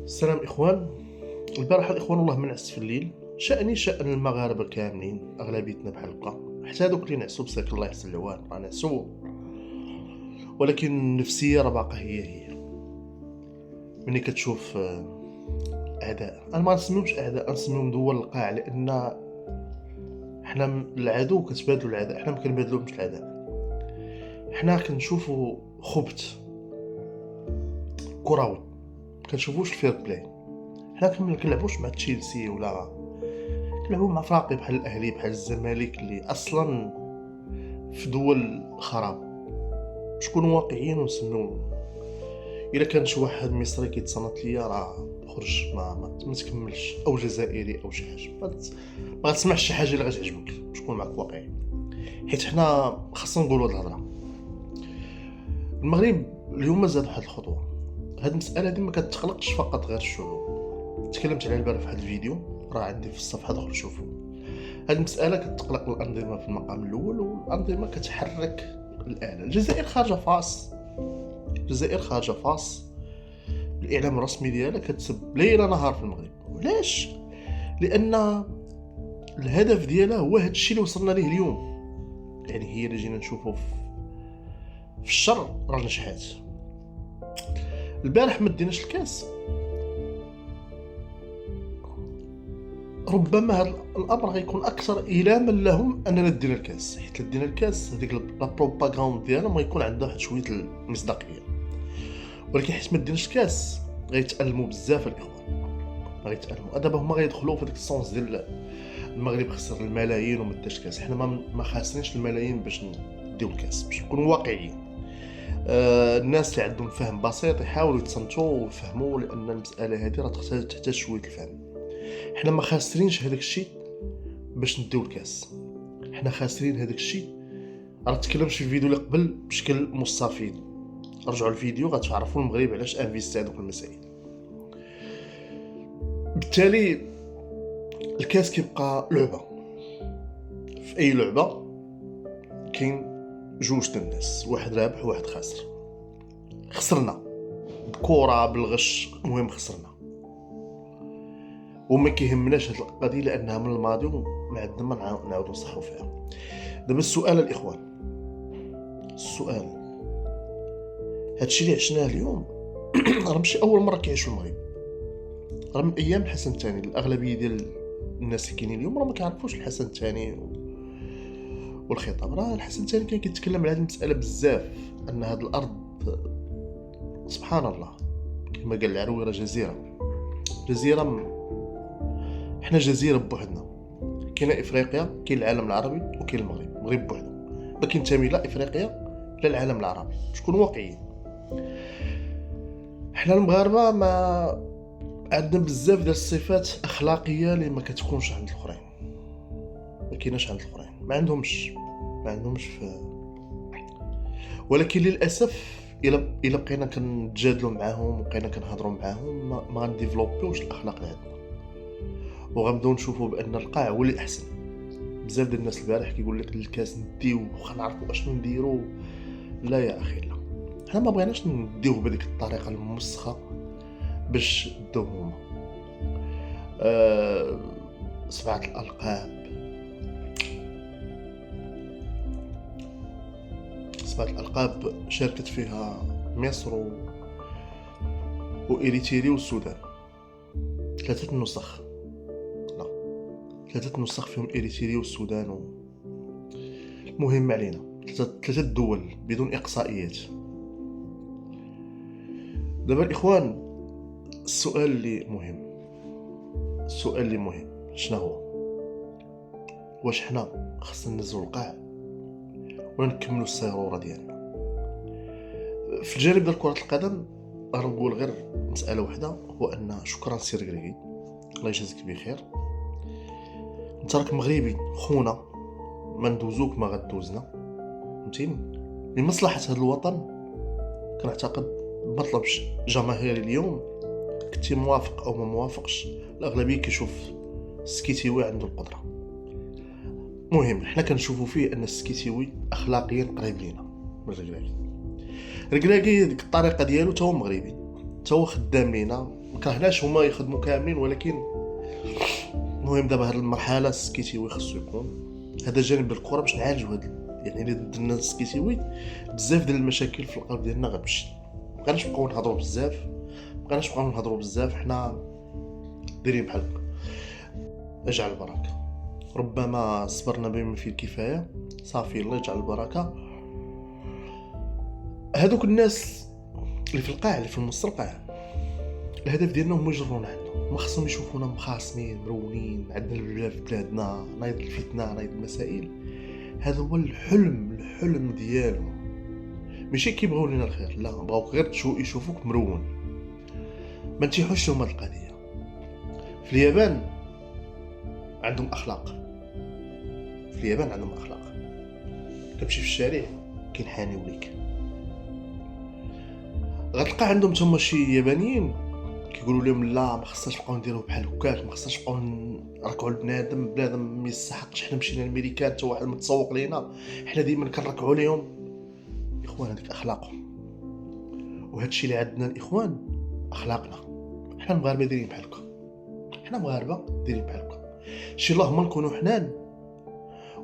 السلام إخوان. البارحة الإخوان والله ما نعست في الليل. شأني شأن المغاربة كاملين، أغلبيتنا بحال هكا، حتى هادوك اللي نعسو بساك الله يحسن العوان راه نعسو، ولكن النفسية راه باقا هي. ملي كتشوف أعداء، أنا ما نسميهمش أعداء، نسميهم دول القاع، لأن حنا العدو كتبادلوا العداء، حنا ما كنبادلوهمش العداء. حنا كنشوفوا خبث كروي، كنشوفوش الفير بلاي. حنا ما كنلعبوش مع تشيلسي ولا كنلعبوا مع فراقي بحال الاهلي بحال الزمالك اللي اصلا في دول خراب. شكون واقعيين ونسميو الا كان شي واحد مصري كيتصنت ليا راه خرج ما تكملش، او جزائري او شي حاجه، ما غتسمعش شي حاجه اللي غتعجبك. شكون معك واقعي، حيت حنا خاصنا نقولوا هاد الهضره. المغرب اليوم زاد واحد الخطوه. هاد المساله دي ما كتخلقش فقط غير الشعوب، تكلمت عليها البارح في هاد الفيديو، راه عندي في الصفحه دخلوا شوفوا. هاد المساله كتقلق الانظمه في المقام الاول، والانظمه كتحرك الاعلى. الجزائر خارجه فاس بالاعلام الرسمي ديالها كتسب ليل نهار في المغرب. وعلاش؟ لان الهدف ديالها هو هاد الشيء اللي وصلنا ليه اليوم. يعني هي اللي جينا نشوفوا في الشر راه نجحات. البارح ما ديناش الكاس، ربما هذا الامر غيكون اكثر ايلاما لهم اننا دينا الكاس، حيت دينا الكاس هذيك لا بروباغاند ديالهم غيكون عندها واحد شويه المصداقيه. ولكن حيت ما ديناش الكاس غيتالموا بزاف الاخوان، غيتالموا. دابا هما غيدخلوا في ديك السونس ديال المغرب خسر الملايين وما داش الكاس. حنا ما خاسرينش الملايين باش نديو الكاس، باش نكونوا واقعيين. الناس اللي عندهم فهم بسيط يحاولوا يتصنتوا ويفهموا، لان المساله هذه راه تحتاج شويه الفهم. حنا ما خاسرينش هذاك الشيء باش نديو الكاس، حنا خاسرين هذاك الشيء. راه تكلمت في الفيديو اللي قبل بشكل مستفيض، رجعوا الفيديو غتعرفوا المغرب علاش انفيستي هذوك المسائل. بالتالي الكاس كيبقى لعبه. في اي لعبه كاين جوج د الناس، واحد رابح وواحد خاسر. خسرنا بكره بالغش، المهم خسرنا وما كيهمناش هاد القضيه لانها من الماضي وما عندنا ما نعاودوا نصحوا فيها. دابا السؤال الاخوان، السؤال هادشي اللي عشناه اليوم راه ماشي اول مره كيعيشوا المغرب، راه من ايام الحسن الثاني. الاغلبيه ديال الناس اللي كاينين اليوم راه ما كيعرفوش الحسن الثاني والخطاب. راه الحسن الثاني كان كيتكلم على هذه المساله بزاف، ان هذه الارض سبحان الله كما قال العروي راه جزيره حنا جزيره بوحدنا. كاين افريقيا، كاين العالم العربي، وكاين المغرب بوحدو. ما كينتمي لا افريقيا لا العالم العربي. شكون واقعيين؟ حنا المغاربه ما عندنا بزاف ديال الصفات اخلاقيه اللي ما كتكونش عند الاخرين، ما كايناش عند الاخرين، ما عندهمش في. ولكن للاسف الا بقينا كنتجادلوا معاهم وبقينا كنهضروا معاهم ما غنديفلوبيوش الاخلاق اللي عندنا، وغنبداو نشوفوا بان القاع هو اللي احسن. بزاف ديال الناس البارح كيقول لك الكاس نديو وخا نعرفوا اشنو نديروا. لا يا اخي لا، حنا ما بغيناش نديوه بهذيك الطريقه الموسخه باش داو هما. سبعة الألقاب شاركت فيها مصر وإريتريا والسودان. ثلاثة نسخ فيهم إريتريا والسودان المهم علينا. ثلاثة دول بدون إقصائيات. دابا الإخوان، السؤال اللي مهم شنو هو؟ واش حنا خصنا ننزلوا القاع ولا نكملوا السيروره ديالنا؟ في الجانب ديال كره القدم غنقول غير مساله واحده، هو ان شكرا سي ركريكي، الله يجازيك بخير. انت راك مغربي خونا، ما ندوزوك ما غدوزنا، فهمتيني؟ لمصلحه هذا الوطن كنعتقد بمطلب جماهيري اليوم، كنتي موافق او ما موافقش، الاغلبيه كيشوف السكيتيوي عنده القدره. مهم حنا كنشوفوا فيه ان السكيتيوي اخلاقيا قريب لينا من الركراكي. ديك الطريقه ديالو تا هو مغربي، تا هو خدام لينا ما كرهناش هما يخدموا كاملين، ولكن المهم دابا هاد المرحله السكيتيوي خصو يكون هذا جانب الكره باش نعالجوا هاد يعني الا درنا السكيتيوي بزاف ديال المشاكل في القلب ديالنا غتمشي. مابقيناش نبقاو نهضروا بزاف، حنا دايرين بحال هكا. اجعل البركه، ربما صبرنا بما فيه الكفايه، صافي الله يجعل البركه. هذوك الناس اللي في القاع اللي في المسترقع الهدف ديالنا هما يجرونا عندهم، ما خصهم يشوفونا مخاصمين مرونين عندنا البلاد في بلادنا نايض الفتنه نايض المسائل. هذا هو الحلم ديالهم، ماشي كيبغيو لنا الخير، لا بغاوك غير يشوفوك مرون. ما نتيحوش لهم هاد القضيه. في اليابان عندهم اخلاق، كتمشي في الشارع كينحانيو ليك. غتلقى عندهم تما شي يابانيين كيقولوا لهم لا ما خصناش نبقاو نديرو بحال هكاك، ما خصناش نبقاو نركعوا بنادم ما يستحقش. حنا مشينا للامريكان حتى واحد متسوق لينا، حنا ديما كنركعوا ليهم. اخوان هذيك اخلاقهم، وهذا الشيء اللي عندنا الاخوان اخلاقنا. حنا المغاربه دايرين بحال هكا، شي اللهم نكونوا حنان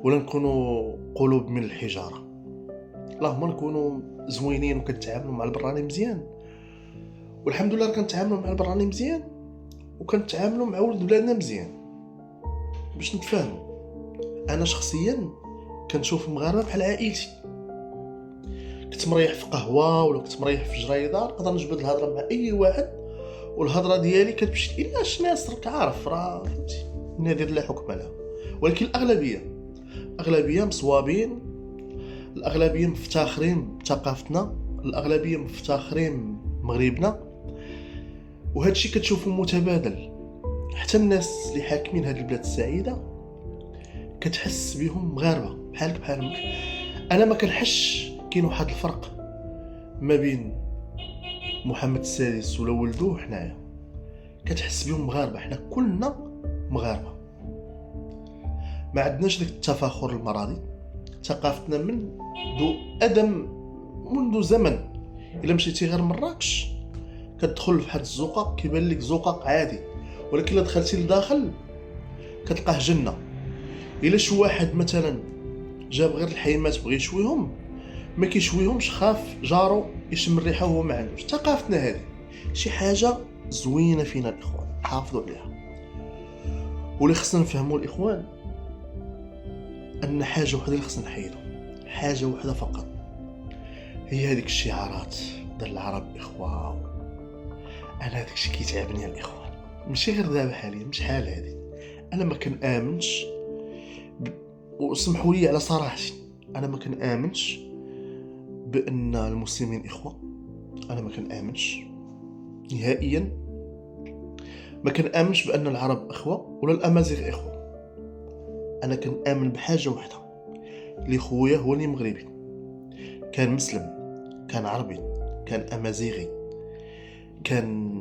ولا نكونوا قلوب من الحجاره. اللهم نكونوا زوينين وكنتعاملوا مع البراني مزيان، والحمد لله كنتعاملوا مع البراني مزيان وكنتعاملوا مع ولد بلادنا مزيان. باش نتفاهموا، انا شخصيا كنشوف المغاربه بحال عائلتي. كنت مريح في قهوه ولا كنت مريح في جريده نقدر نجبد الهضره مع اي واحد، والهضره ديالي كتمشي الا شي ناس راك عارف راه فهمتي نادر لا حكم لها. ولكن الاغلبيه مصوابين، الاغلبيه مفتخرين بثقافتنا، الاغلبيه مفتخرين بمغربنا، وهذا الشيء كتشوفه متبادل. حتى الناس اللي حاكمين هذه البلاد السعيده كتحس بهم مغاربه بحالك بحالهم. انا ما كنحش كاين واحد الفرق ما بين محمد السادس ولا ولده وحنايا، كتحس بهم مغاربه، حنا كلنا مغاربه، ما عندناش داك التفاخر المرضي. ثقافتنا منذ زمن. الا مشيتي غير مراكش كتدخل في واحد الزقاق كيبان لك زقاق عادي، ولكن الا دخلتي لداخل كتلقاه جنه. الا شي واحد مثلا جاب غير الحيمات بغى يشويهم ما كيشويهمش، خاف جارو يشم الريحه وهو ما عندوش. ثقافتنا هذه شي حاجه زوينه فينا الاخوان، حافظوا عليها. واللي خصنا نفهموا الاخوان ان حاجه وحده اللي خصنا نحيدو، حاجه وحده فقط، هي هذيك الشعارات ديال العرب اخوه. انا هذاك الشيء كيتعبني الاخوان، ماشي غير دابا حاليا، مش حال هذه. انا ما كنامنش وسمحوا لي على صراحتي، انا ما كنامنش بان المسلمين اخوه. انا ما كنامنش نهائيا، ما كنامنش بان العرب اخوه ولا الامازيغ اخوه. انا كنامن بحاجه وحده، اللي خويا هو اللي مغربي، كان مسلم كان عربي كان امازيغي كان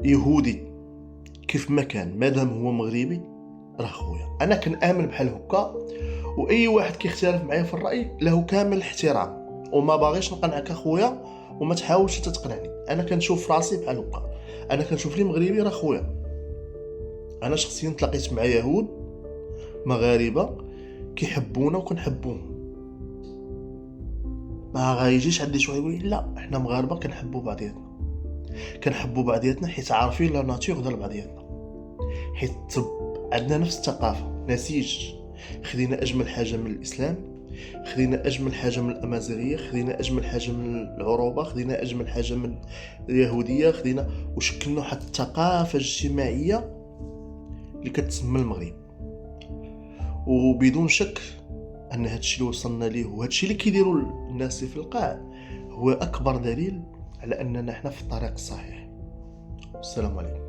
يهودي، كيف ما كان مادام هو مغربي راه خويا. انا كنامن بحال هكا، واي واحد كيختلف معايا في الراي له كامل الاحترام، وما باغيش نقنعك اخويا وما تحاولش تقنعني. انا كنشوف راسي بحال هكا، انا كنشوف لي مغربي راه خويا. انا شخصيا تلاقيت مع يهود مغاربه كيحبونا وكنحبوهم، ما غايجيش عندي شويه يقول لا احنا مغاربه كنحبوا بعضياتنا حيت عارفين لا ناتور ديال بعضياتنا، حيت عندنا نفس الثقافه، نسيج. خدينا اجمل حاجه من الاسلام، خدينا اجمل حاجه من الامازيغيه، خدينا اجمل حاجه من العروبه، خدينا اجمل حاجه من اليهوديه، خدينا وشكلنا واحد الثقافه اجتماعيه اللي كتسمى المغرب. وبدون شك ان هادشي اللي وصلنا ليه وهادشي اللي كيديروا الناس اللي في القاع هو اكبر دليل على اننا احنا في الطريق الصحيح. السلام عليكم.